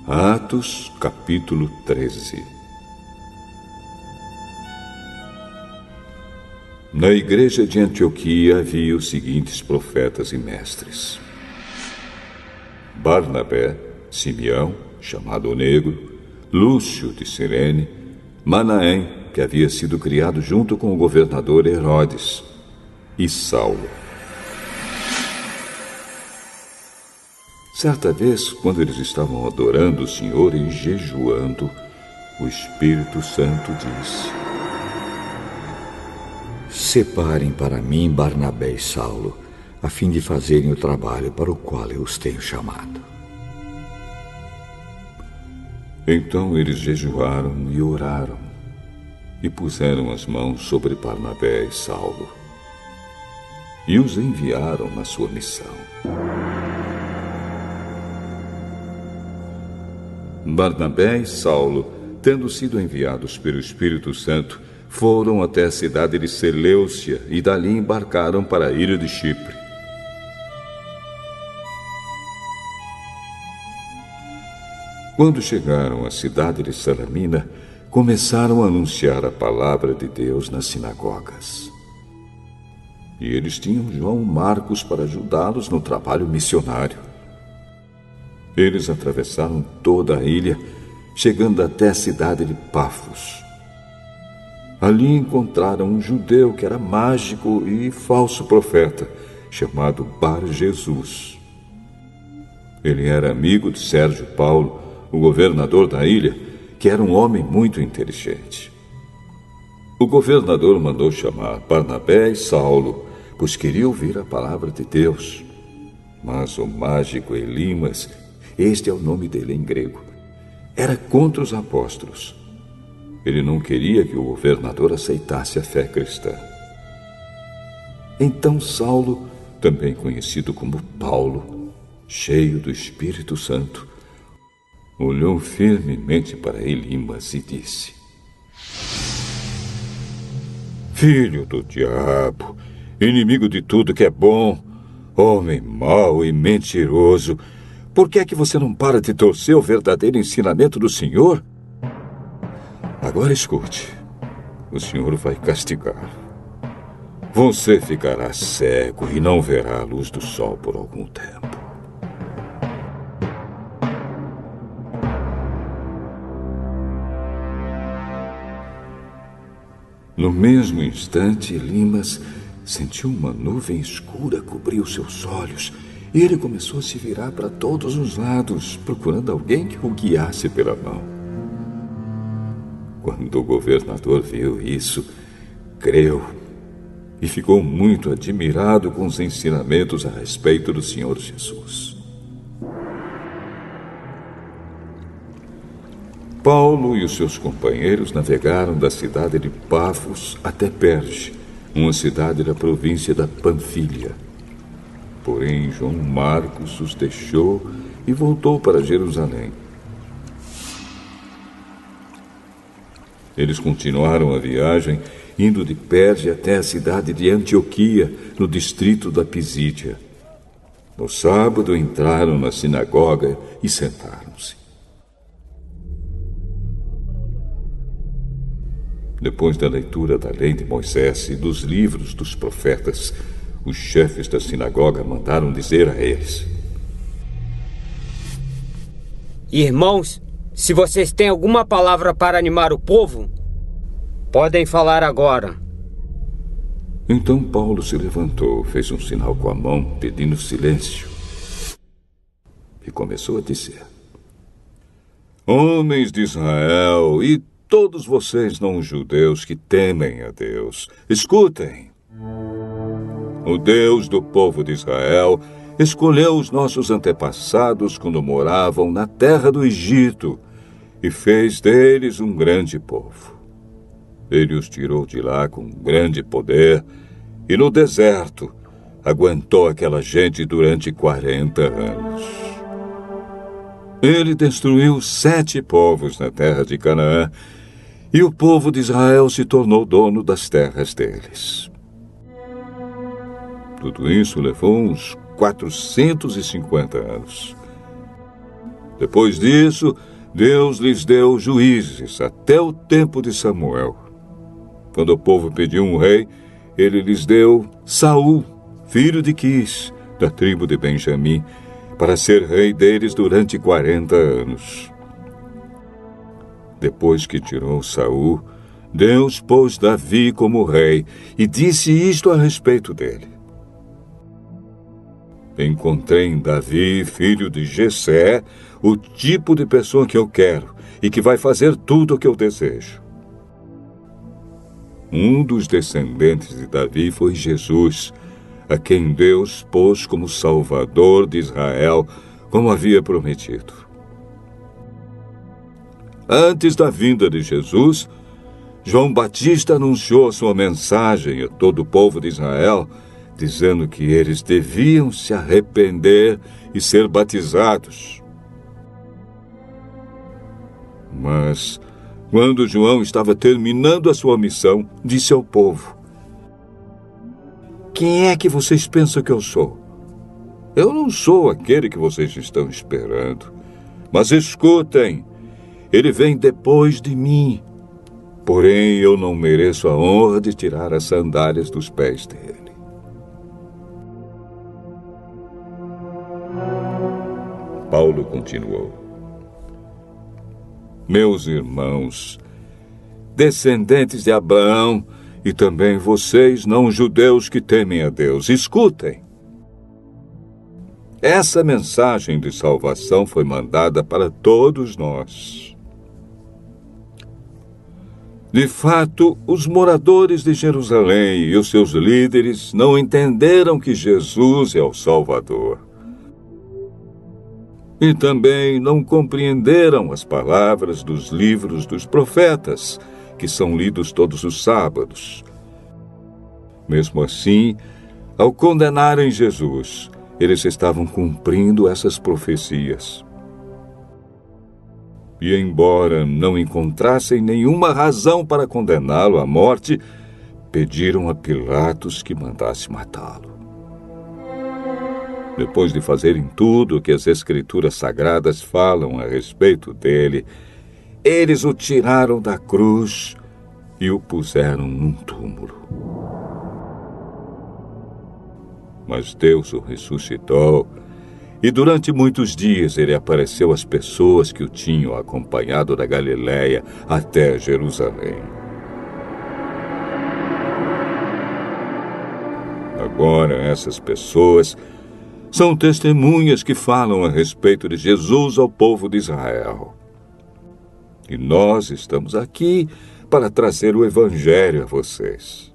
Atos, capítulo 13. Na igreja de Antioquia havia os seguintes profetas e mestres: Barnabé, Simeão, chamado o Negro, Lúcio de Cirene, Manaém, que havia sido criado junto com o governador Herodes, e Saulo. Certa vez, quando eles estavam adorando o Senhor e jejuando, o Espírito Santo disse: Separem para mim Barnabé e Saulo, a fim de fazerem o trabalho para o qual eu os tenho chamado. Então eles jejuaram e oraram, e puseram as mãos sobre Barnabé e Saulo, e os enviaram na sua missão. Barnabé e Saulo, tendo sido enviados pelo Espírito Santo, foram até a cidade de Seleucia e dali embarcaram para a ilha de Chipre. Quando chegaram à cidade de Salamina, começaram a anunciar a palavra de Deus nas sinagogas. E eles tinham João Marcos para ajudá-los no trabalho missionário. Eles atravessaram toda a ilha, chegando até a cidade de Pafos. Ali encontraram um judeu que era mágico e falso profeta, chamado Bar-Jesus. Ele era amigo de Sérgio Paulo, o governador da ilha, que era um homem muito inteligente. O governador mandou chamar Barnabé e Saulo, pois queria ouvir a palavra de Deus. Mas o mágico Elimas, este é o nome dele em grego, era contra os apóstolos. Ele não queria que o governador aceitasse a fé cristã. Então Saulo, também conhecido como Paulo, cheio do Espírito Santo, olhou firmemente para Elimas e disse: Filho do diabo, inimigo de tudo que é bom, homem mau e mentiroso, por que é que você não para de torcer o verdadeiro ensinamento do Senhor? Agora escute, o Senhor vai castigar. Você ficará cego e não verá a luz do sol por algum tempo. No mesmo instante, Elimas sentiu uma nuvem escura cobrir os seus olhos e ele começou a se virar para todos os lados, procurando alguém que o guiasse pela mão. Quando o governador viu isso, creu e ficou muito admirado com os ensinamentos a respeito do Senhor Jesus. Paulo e os seus companheiros navegaram da cidade de Pafos até Perge, uma cidade da província da Panfilha. Porém, João Marcos os deixou e voltou para Jerusalém. Eles continuaram a viagem, indo de Perge até a cidade de Antioquia, no distrito da Pisídia. No sábado, entraram na sinagoga e sentaram-se. Depois da leitura da lei de Moisés e dos livros dos profetas, os chefes da sinagoga mandaram dizer a eles: Irmãos, se vocês têm alguma palavra para animar o povo, podem falar agora. Então Paulo se levantou, fez um sinal com a mão, pedindo silêncio, e começou a dizer: Homens de Israel e todos vocês não-judeus que temem a Deus, escutem. O Deus do povo de Israel escolheu os nossos antepassados quando moravam na terra do Egito e fez deles um grande povo. Ele os tirou de lá com grande poder e no deserto aguentou aquela gente durante 40 anos. Ele destruiu 7 povos na terra de Canaã e o povo de Israel se tornou dono das terras deles. Tudo isso levou uns 450 anos. Depois disso, Deus lhes deu juízes até o tempo de Samuel. Quando o povo pediu um rei, ele lhes deu Saul, filho de Quis, da tribo de Benjamim, para ser rei deles durante 40 anos. Depois que tirou Saul, Deus pôs Davi como rei e disse isto a respeito dele: encontrei em Davi, filho de Jessé, o tipo de pessoa que eu quero e que vai fazer tudo o que eu desejo. Um dos descendentes de Davi foi Jesus, a quem Deus pôs como Salvador de Israel, como havia prometido. Antes da vinda de Jesus, João Batista anunciou sua mensagem a todo o povo de Israel, dizendo que eles deviam se arrepender e ser batizados. Mas, quando João estava terminando a sua missão, disse ao povo: quem é que vocês pensam que eu sou? Eu não sou aquele que vocês estão esperando. Mas escutem, ele vem depois de mim. Porém, eu não mereço a honra de tirar as sandálias dos pés dele. Paulo continuou: meus irmãos, descendentes de Abraão, e também vocês, não-judeus que temem a Deus, escutem. Essa mensagem de salvação foi mandada para todos nós. De fato, os moradores de Jerusalém e os seus líderes não entenderam que Jesus é o Salvador. E também não compreenderam as palavras dos livros dos profetas, que são lidos todos os sábados. Mesmo assim, ao condenarem Jesus, eles estavam cumprindo essas profecias. E embora não encontrassem nenhuma razão para condená-lo à morte, pediram a Pilatos que mandasse matá-lo. Depois de fazerem tudo o que as Escrituras Sagradas falam a respeito dele, eles o tiraram da cruz e o puseram num túmulo. Mas Deus o ressuscitou, e durante muitos dias ele apareceu às pessoas que o tinham acompanhado da Galiléia até Jerusalém. Agora essas pessoas são testemunhas que falam a respeito de Jesus ao povo de Israel. E nós estamos aqui para trazer o Evangelho a vocês.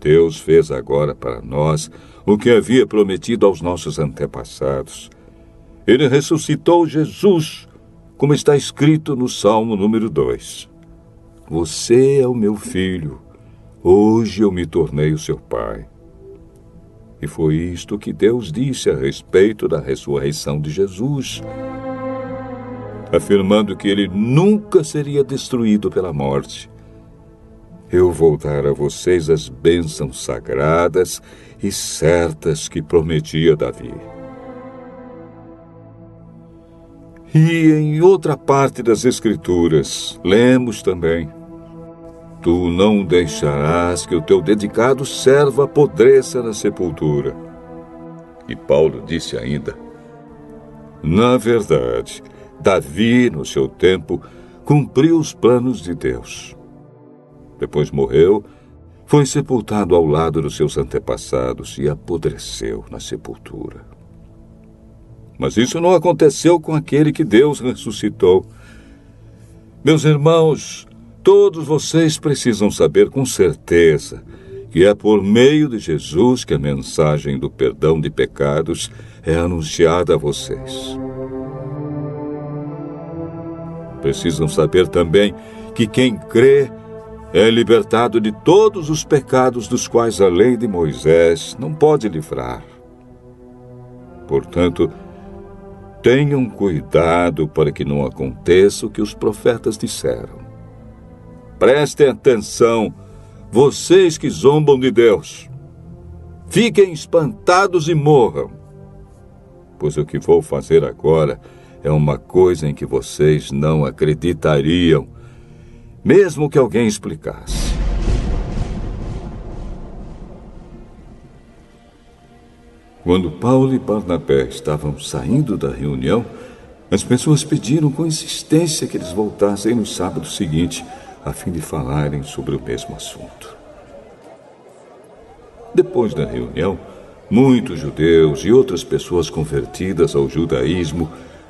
Deus fez agora para nós o que havia prometido aos nossos antepassados. Ele ressuscitou Jesus, como está escrito no Salmo número 2. Você é o meu filho, hoje eu me tornei o seu pai. E foi isto que Deus disse a respeito da ressurreição de Jesus, afirmando que ele nunca seria destruído pela morte. Eu vou dar a vocês as bênçãos sagradas e certas que prometia Davi. E em outra parte das Escrituras, lemos também: tu não deixarás que o teu dedicado servo apodreça na sepultura. E Paulo disse ainda: na verdade, Davi, no seu tempo, cumpriu os planos de Deus. Depois morreu, foi sepultado ao lado dos seus antepassados e apodreceu na sepultura. Mas isso não aconteceu com aquele que Deus ressuscitou. Meus irmãos, todos vocês precisam saber com certeza que é por meio de Jesus que a mensagem do perdão de pecados é anunciada a vocês. Precisam saber também que quem crê é libertado de todos os pecados dos quais a lei de Moisés não pode livrar. Portanto, tenham cuidado para que não aconteça o que os profetas disseram. Prestem atenção, vocês que zombam de Deus. Fiquem espantados e morram. Pois o que vou fazer agora é uma coisa em que vocês não acreditariam, mesmo que alguém explicasse. Quando Paulo e Barnabé estavam saindo da reunião, as pessoas pediram com insistência que eles voltassem no sábado seguinte, a fim de falarem sobre o mesmo assunto. Depois da reunião, muitos judeus e outras pessoas convertidas ao judaísmo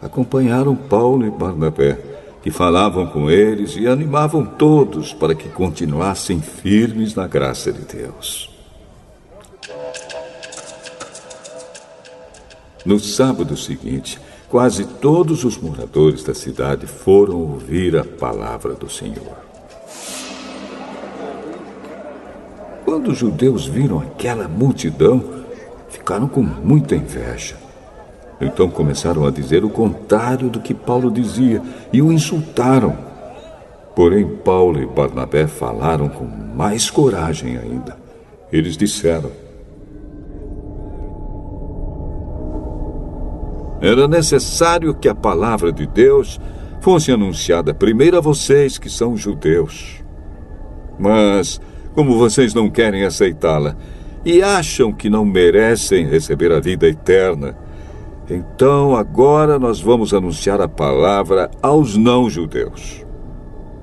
acompanharam Paulo e Barnabé, que falavam com eles e animavam todos para que continuassem firmes na graça de Deus. No sábado seguinte, quase todos os moradores da cidade foram ouvir a palavra do Senhor. Quando os judeus viram aquela multidão, ficaram com muita inveja. Então começaram a dizer o contrário do que Paulo dizia e o insultaram. Porém, Paulo e Barnabé falaram com mais coragem ainda. Eles disseram: era necessário que a palavra de Deus fosse anunciada primeiro a vocês que são judeus. Mas, como vocês não querem aceitá-la e acham que não merecem receber a vida eterna, então agora nós vamos anunciar a palavra aos não-judeus.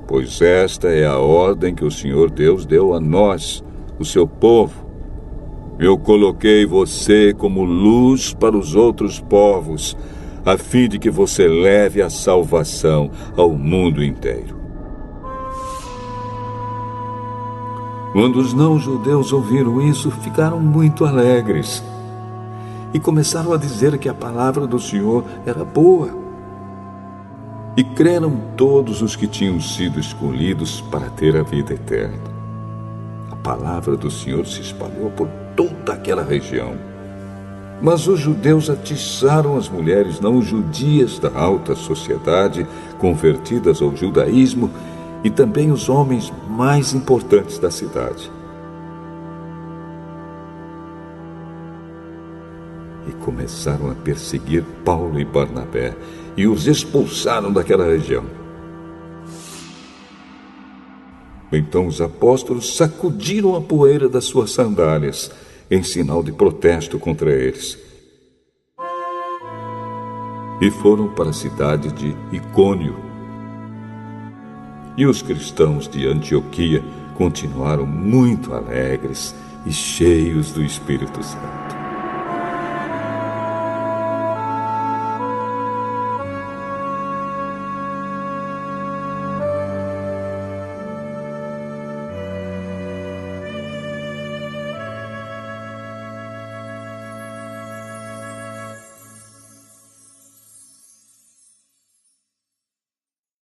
Pois esta é a ordem que o Senhor Deus deu a nós, o seu povo. Eu coloquei você como luz para os outros povos, a fim de que você leve a salvação ao mundo inteiro. Quando os não-judeus ouviram isso, ficaram muito alegres e começaram a dizer que a palavra do Senhor era boa. E creram todos os que tinham sido escolhidos para ter a vida eterna. A palavra do Senhor se espalhou por toda aquela região. Mas os judeus atiçaram as mulheres não judias da alta sociedade, convertidas ao judaísmo, e também os homens mais importantes da cidade. E começaram a perseguir Paulo e Barnabé e os expulsaram daquela região. Então os apóstolos sacudiram a poeira das suas sandálias, em sinal de protesto contra eles. E foram para a cidade de Icônio. E os cristãos de Antioquia continuaram muito alegres e cheios do Espírito Santo.